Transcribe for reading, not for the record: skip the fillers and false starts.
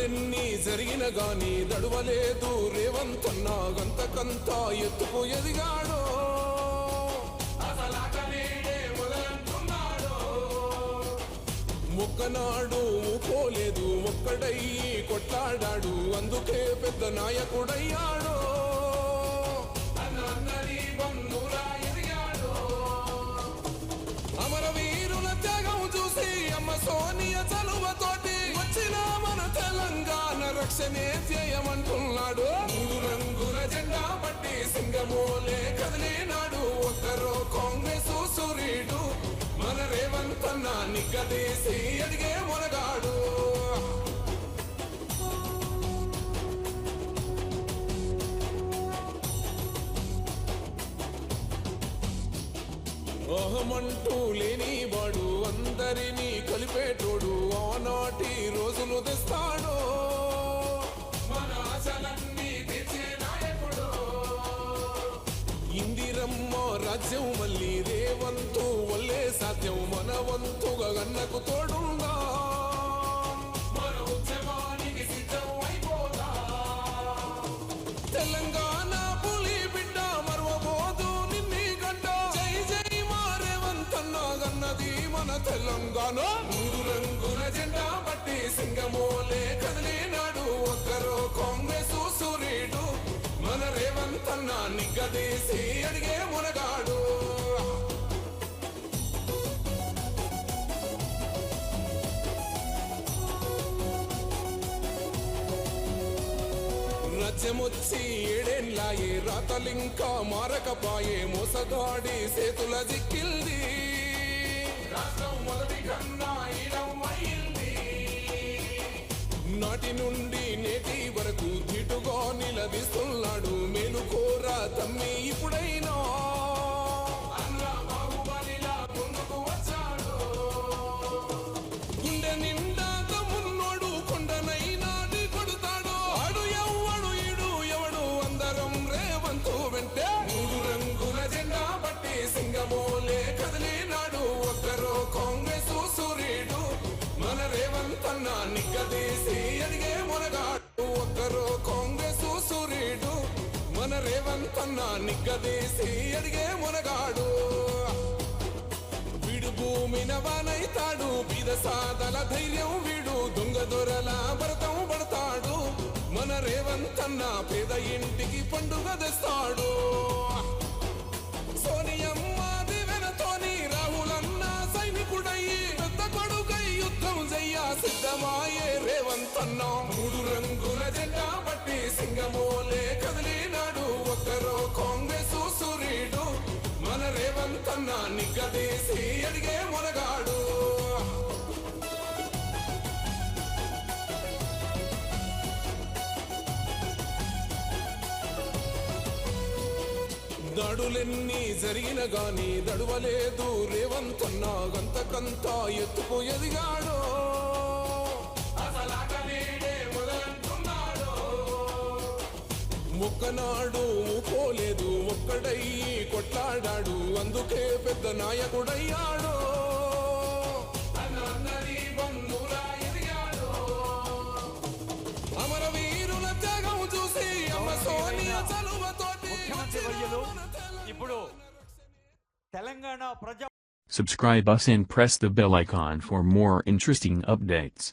దడులెన్ని జరిగిన గాని దడువలేదు రేవంతన్న గంతకంతా ఎత్తుకు ఎదిగాడో మొక్కనాడు పోలేదు ఒక్కడయ్యి కొట్లాడాడు అందుకే పెద్ద నాయకుడయ్యాడో అమరవీరుల త్యాగం చూసి అమ్మ సోనియ చలువతోటి వచ్చిన మన తెలంగాణ రక్షణే చేయమంటున్నాడు మూడు రంగుల జెండా పట్టి సింగమోలే కదిలినాడు ఒక్కరో కాంగ్రెస్ సూర్యుడు మన రేవంతన్న నిగ్గదీసి అడిగే మొనగాడు అహమంటూ లేనివాడు అందరినీ కలిపేటోడు ఆనాటి రోజులు తెస్తాడు మన ఆశలన్నీ తెచ్చే నాయకుడు ఇందిరమ్మ రాజ్యం మళ్ళీ రేవంతు వల్లే సాధ్యం మన వంతుగా గన్నకు తోడుందా మన ఉద్యమానికి సిద్ధం అయిపోదా తెలంగాణ పులి బిడ్డ మరవబోదు నిన్ని గడ్డ జై జై మా రేవంతన్న గన్నది మన తెలంగాణ మూడు రంగుల జెండా పట్టి సింగమోలే కదిలినాడు ఒక్కరో కాంగ్రెస్ సూర్యుడు మన రేవంతన్న నిగ్గదీసి అడిగే మునగాడు రాజ్యమొచ్చి ఏడేళ్ళాయే రాతలింకా మారకపాయే మోసగాడి సేతుల జిక్కిల్ది రాష్ట్రం మొదటి కన్నా ఈడమైంది నాటి నుండి నేటి వరకు ధీటుగా నిలదీస్తున్నాడు మేలుకోరా తమ్మి ఇప్పుడైనా అన్నా బాహుబలిలా ముందుకు వచ్చాడు గుండె నిండా తమ్మున్నోడు కొండనైనా కొడుతాడు ఆడు ఎవ్వడు ఈడు ఎవడు అందరం రేవంతు వెంటే మూడు రంగుల జెండా పట్టి సింగమోలే కదిలినాడు ఒక్కరో కాంగ్రెస్ సూర్యుడు మన రేవంతన్న నిగ్గదీసి అడిగే మునగాడు ఒక్కరో కాంగ్రెస్ సూర్యుడు మన రేవంతన్న నిగ్గదీసి అడిగే మునగాడు వీడు భూమిన వానైతాడు బీద సాదల ధైర్యం వీడు దొంగ దొరల భరతం పడతాడు మన రేవంతన్న పేద ఇంటికి పండుగ తెస్తాడు సోనియమ్మ దివెనతోని రాహులన్న సైనికుడయ్యి పెద్ద కొడుకై యుద్ధం చెయ్య సిద్ధమాయే రేవంతన్న మూడు రంగుల జెండా పట్టి సింగమోలే కదిలినాడు ఒక్కరో కాంగ్రెస్ సూర్యుడు మన రేవంతన్న నిగ్గదీసి అడిగే మునగాడు దడులెన్ని జరిగిన గాని దడువలేదు రేవంతన్న గంతకంతా ఎత్తుకు ఎదిగాడో మొక్కనాడు పోలేదు ఒక్కడయ్యి కొట్లాడాడు అందుకే పెద్ద నాయకుడయ్యాడో అమరవీరుల త్యాగం చూసి అమ్మ సోనియ చలువతోటి ఇప్పుడు తెలంగాణ ప్రజా Subscribe us and press the bell icon for more interesting updates.